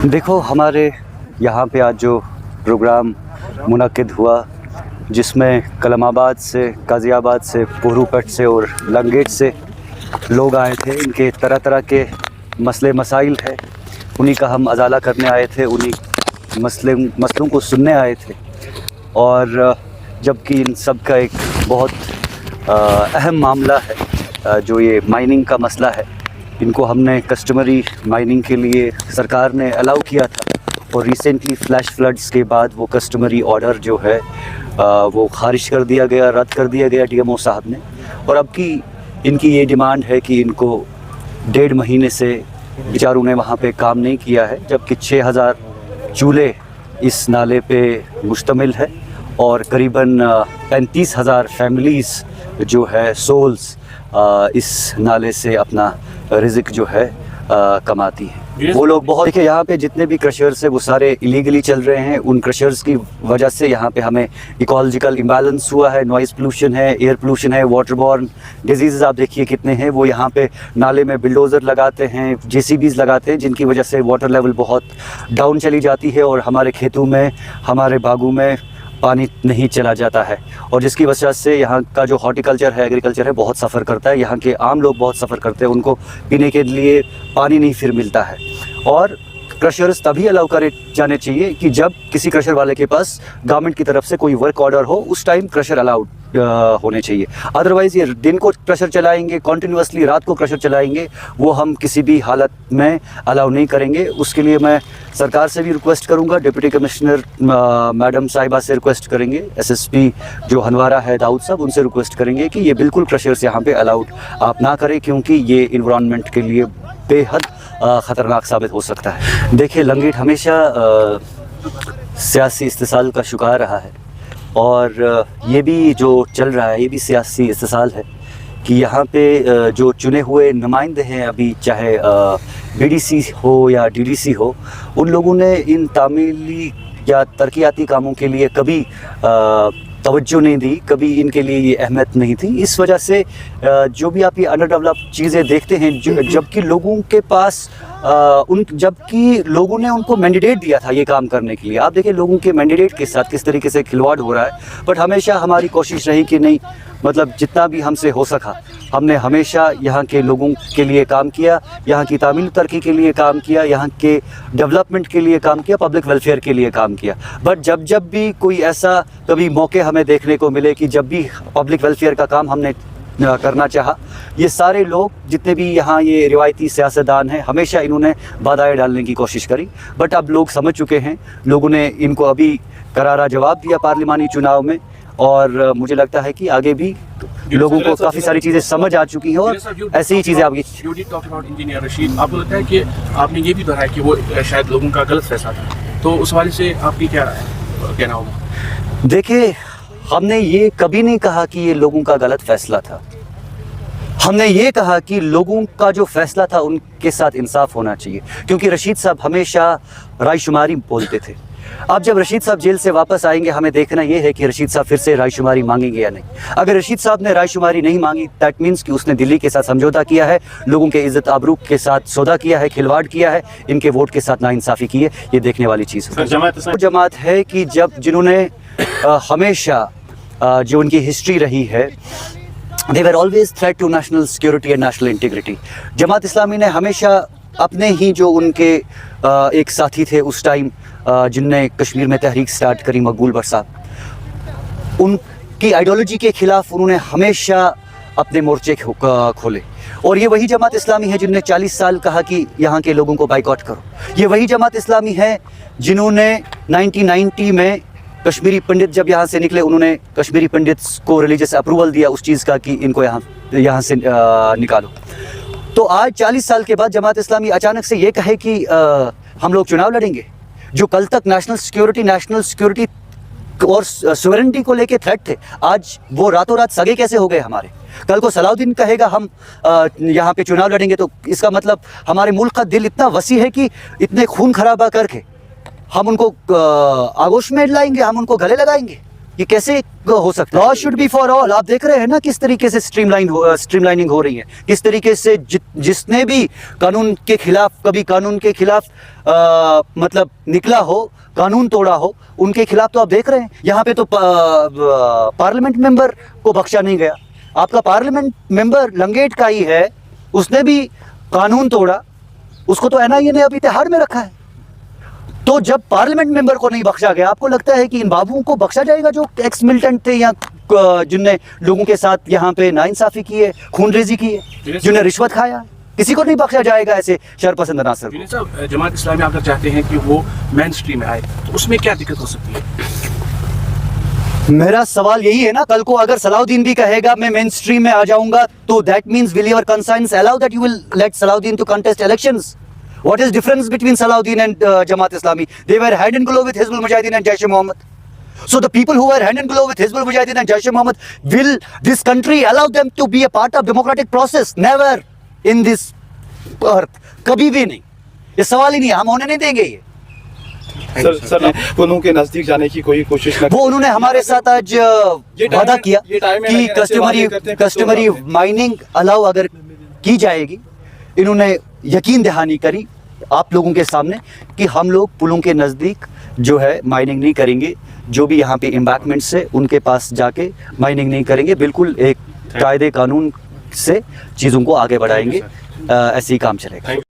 देखो, हमारे यहाँ पे आज जो प्रोग्राम मुनक्किद हुआ, जिसमें कलमाबाद से, गाज़ियाबाद से, पोहरूपट से और लंगेट से लोग आए थे। इनके तरह तरह के मसले मसाइल है, उन्हीं का हम अजाला करने आए थे, उन्हीं मसलों को सुनने आए थे। और जबकि इन सब का एक बहुत अहम मामला है, जो ये माइनिंग का मसला है। इनको हमने कस्टमरी माइनिंग के लिए सरकार ने अलाउ किया था, और रिसेंटली फ्लैश फ्लड्स के बाद वो कस्टमरी ऑर्डर जो है वो ख़ारिज कर दिया गया, रद्द कर दिया गया डीएमओ साहब ने। और अब की इनकी ये डिमांड है कि इनको 1.5 महीने से बेचारों ने वहाँ पे काम नहीं किया है, जबकि 6000 चूल्हे इस नाले पे मुश्तमिल है और करीबन 35,000 फैमिलीज़ जो है सोल्स इस नाले से अपना रिज़्क जो है कमाती है। वो लोग बहुत, देखिए यहाँ पे जितने भी क्रशर्स हैं वो सारे इलीगली चल रहे हैं। उन क्रशर्स की वजह से यहाँ पे हमें इकोलॉजिकल इम्बैलेंस हुआ है, नॉइज़ पोल्यूशन है, एयर पोल्यूशन है, वाटरबॉर्न डिजीज़ आप देखिए कितने हैं। वो यहाँ पे नाले में बिल्डोज़र लगाते हैं, जेसीबीज़ लगाते हैं, जिनकी वजह से वाटर लेवल बहुत डाउन चली जाती है और हमारे खेतों में, हमारे बागों में पानी नहीं चला जाता है, और जिसकी वजह से यहाँ का जो हॉर्टिकल्चर है, एग्रीकल्चर है, बहुत सफ़र करता है। यहाँ के आम लोग बहुत सफ़र करते हैं, उनको पीने के लिए पानी नहीं फिर मिलता है। और क्रशर्स तभी अलाउ करे जाने चाहिए कि जब किसी क्रशर वाले के पास गवर्नमेंट की तरफ से कोई वर्क ऑर्डर हो, उस टाइम क्रशर अलाउड होने चाहिए। अदरवाइज़ ये दिन को क्रशर चलाएंगे, कॉन्टीन्यूसली रात को क्रशर चलाएंगे, वो हम किसी भी हालत में अलाउ नहीं करेंगे। उसके लिए मैं सरकार से भी रिक्वेस्ट करूंगा, डिप्टी कमिश्नर मैडम साहिबा से रिक्वेस्ट करेंगे, एसएसपी जो हनवारा है दाऊद साहब, उनसे रिक्वेस्ट करेंगे कि ये बिल्कुल क्रशर्स यहाँ पे अलाउड आप ना करें, क्योंकि ये इन्वायरमेंट के लिए बेहद ख़तरनाक साबित हो सकता है। देखिए, लंगेट हमेशा सियासी इस्तेसाल का शिकार रहा है, और ये भी जो चल रहा है ये भी सियासी इस्तेसाल है कि यहाँ पे जो चुने हुए नुमाइंदे हैं, अभी चाहे बीडीसी हो या डीडीसी हो, उन लोगों ने इन तामीली या तरक्याती कामों के लिए कभी तवज्जो नहीं दी, कभी इनके लिए ये अहमियत नहीं थी। इस वजह से जो भी आप ये अंडर डेवलप चीज़ें देखते हैं, जबकि लोगों के पास जबकि लोगों ने उनको मैंडेट दिया था ये काम करने के लिए। आप देखिए लोगों के मैंडेट के साथ किस तरीके से खिलवाड़ हो रहा है। बट हमेशा हमारी कोशिश रही कि नहीं, मतलब जितना भी हमसे हो सका हमने हमेशा यहाँ के लोगों के लिए काम किया, यहाँ की तामील तरक्की के लिए काम किया, यहाँ के डेवलपमेंट के लिए काम किया, पब्लिक वेलफेयर के लिए काम किया। बट जब भी कोई ऐसा कभी मौके हमें देखने को मिले कि जब भी पब्लिक वेलफेयर का काम हमने करना चाहा, ये सारे लोग जितने भी यहाँ ये रिवायती सियासतदान हैं, हमेशा इन्होंने बाधाएं डालने की कोशिश करी। बट अब लोग समझ चुके हैं, लोगों ने इनको अभी करारा जवाब दिया पार्लिमानी चुनाव में, और मुझे लगता है कि आगे भी लोगों को काफ़ी सारी चीज़ें समझ आ चुकी हैं, और ऐसी ही चीज़ें आपकी। इंजीनियर रशीद, आपको लगता है कि आपने ये भी दोहराया कि वो शायद लोगों का गलत फैसला था, तो उस वाले से आपकी क्या कहना होगा? देखिए, हमने ये कभी नहीं कहा कि ये लोगों का गलत फैसला था। हमने ये कहा कि लोगों का जो फैसला था उनके साथ इंसाफ होना चाहिए, क्योंकि रशीद साहब हमेशा रायशुमारी बोलते थे। अब जब रशीद साहब जेल से वापस आएंगे, हमें देखना ये है कि रशीद साहब फिर से रायशुमारी मांगेंगे या नहीं। अगर रशीद साहब ने रायशुमारी नहीं मांगी, दैट मीन्स कि उसने दिल्ली के साथ समझौता किया है, लोगों के इज्जत आबरू के साथ सौदा किया है, खिलवाड़ किया है, इनके वोट के साथ नाइंसाफ़ी की है। ये देखने वाली चीज़ है। जमात है कि जिन्होंने हमेशा जो उनकी हिस्ट्री रही है, they were always threat to national security and national integrity। Jamaat Islami ने हमेशा अपने ही जो उनके एक साथी थे उस टाइम, जिनने कश्मीर में तहरीक स्टार्ट करी, मकबूल भट्ट साहब, उनकी आइडियोलॉजी के ख़िलाफ़ उन्होंने हमेशा अपने मोर्चे खोले। और ये वही जमात इस्लामी है जिन्होंने 40 साल कहा कि यहाँ के लोगों को बाइकआउट करो। ये वही जमात इस्लामी है जिन्होंने 1990 में कश्मीरी पंडित जब यहाँ से निकले, उन्होंने कश्मीरी पंडित्स को रिलीजियस अप्रूवल दिया उस चीज़ का कि इनको यहाँ से निकालो। तो आज 40 साल के बाद जमात इस्लामी अचानक से ये कहे कि हम लोग चुनाव लड़ेंगे। जो कल तक नेशनल सिक्योरिटी और सॉवरेनिटी को लेके थ्रेट थे, आज वो रातों रात सगे कैसे हो गए हमारे। कल को सलाउद्दीन कहेगा हम यहाँ पे चुनाव लड़ेंगे, तो इसका मतलब हमारे मुल्क का दिल इतना वसी है कि इतने खून खराबा करके हम उनको आगोश में लाएंगे, हम उनको गले लगाएंगे। ये कैसे हो सकता है? Law should be for all. आप देख रहे हैं ना किस तरीके से स्ट्रीमलाइनिंग हो रही है, किस तरीके से जिसने भी कानून के खिलाफ, कभी कानून के खिलाफ मतलब निकला हो, कानून तोड़ा हो, उनके खिलाफ तो आप देख रहे हैं। यहाँ पे तो पार्लियामेंट मेंबर को बख्शा नहीं गया। आपका पार्लियामेंट मेंबर लंगेट का ही है, उसने भी कानून तोड़ा, उसको तो एनआईए ने अभी तिहाड़ में रखा है। तो जब पार्लियामेंट मेंबर को नहीं बख्शा गया, आपको लगता है कि इन बाबुओं को बख्शा जाएगा जो एक्स मिलिटेंट थे या जिनने लोगों के साथ यहाँ पे नाइंसाफी की है, खूनरेजी की है, जिन्हें रिश्वत खाया? किसी को नहीं बख्शा जाएगा ऐसे शरपसंद अनासर। जुनेद साहब, जमात इस्लामी अगर चाहते हैं कि वो मेन स्ट्रीम में आए तो उसमें क्या दिक्कत हो सकती है? मेरा सवाल यही है ना, कल को अगर सलाउद्दीन भी कहेगा मैं मेन स्ट्रीम में आ जाऊंगा, तो that means will your conscience allow that you will let Salahuddin to contest elections? What is difference between Salahuddin and Jamaat Islami? They were hand in glove with Hizbul Mujahideen and Jaish-e-Mohammed. So the people who were hand in glove with Hizbul Mujahideen and Jaish-e-Mohammed, will this country allow them to be a part of democratic process? Never in this earth. कभी भी नहीं, ये सवाल ही नहीं, हम होने नहीं देंगे ये। सर पुलों के नजदीक जाने की कोई कोशिश वो उन्होंने हमारे साथ आज वादा किया कि कस्टमरी माइनिंग अलाउ अगर की जाएगी। इन्होंने यकीन दहानी करी आप लोगों के सामने कि हम लोग पुलों के नज़दीक जो है माइनिंग नहीं करेंगे, जो भी यहाँ पे एम्बैंकमेंट्स है उनके पास जाके माइनिंग नहीं करेंगे, बिल्कुल एक कायदे कानून से चीज़ों को आगे बढ़ाएंगे, ऐसे ही काम चलेगा।